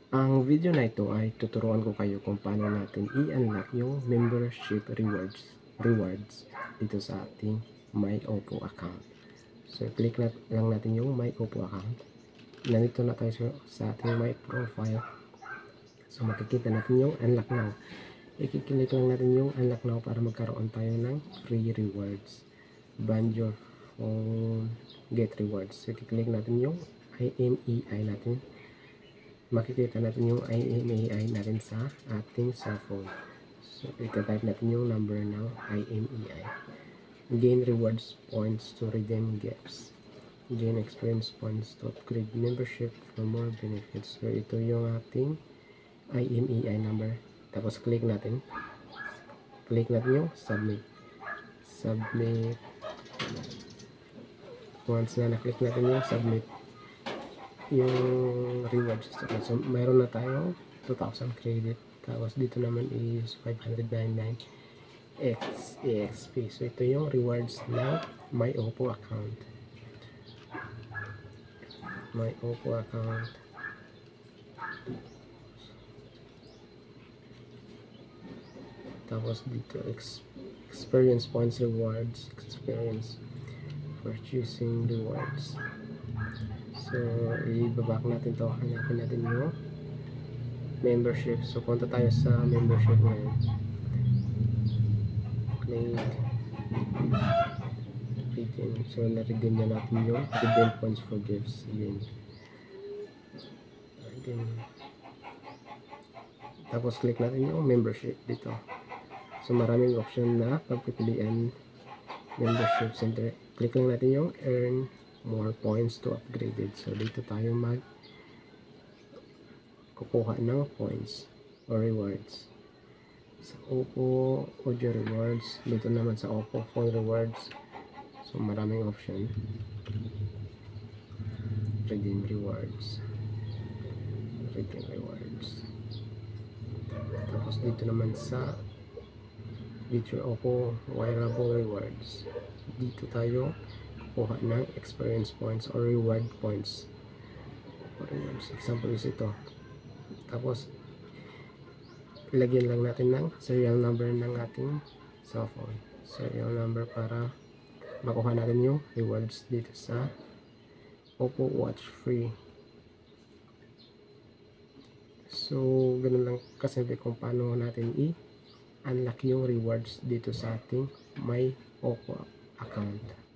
Ang video na ito ay tuturuan ko kayo kung paano natin i-unlock yung membership rewards dito sa ating My Oppo account. So, click lang natin yung My Oppo account. Nandito na tayo sa ating My Profile. So, makikita natin yung unlock now. I-click lang natin yung unlock now para magkaroon tayo ng free rewards. Band your phone, get rewards. So, i-click natin yung IMEI natin. Makikita natin yung IMEI natin sa ating cellphone. So, ita-type natin yung number ng IMEI. Gain rewards points to redeem gifts. Gain experience points to upgrade membership for more benefits. So, ito yung ating IMEI number. Tapos, click natin. Click natin yung submit. Submit. Once na na-click natin yung submit, yung rewards. So, mayroon na tayo 2,000 credit. Tapos, dito naman is 599 EXP. So, ito yung rewards na My Oppo account. My Oppo account. Tapos, dito experience points rewards. Experience purchasing rewards. So, i-back natin to. Hanapin natin yung membership. So, punta tayo sa membership ngayon. Click redeem. So, na-redeem na natin yung redeem points for gifts. Again. Redeem. Tapos, click natin yung membership dito. So, maraming option na pagpipilian membership center. Click lang natin yung earn more points to upgraded. So, dito tayo kukuha ng points or rewards. Sa Oppo Audio Rewards. Dito naman sa Oppo Phone Rewards. So, maraming option. Redeem rewards. Redeem rewards. Tapos, dito naman sa Oppo Wearable Rewards. Dito tayo kuha ng experience points or reward points. Example is ito. Tapos, lagyan lang natin ng serial number ng ating cellphone. Serial number para makuha natin yung rewards dito sa Oppo Watch Free. So, ganun lang kasimple kung paano natin i-unlock yung rewards dito sa ating My Oppo account.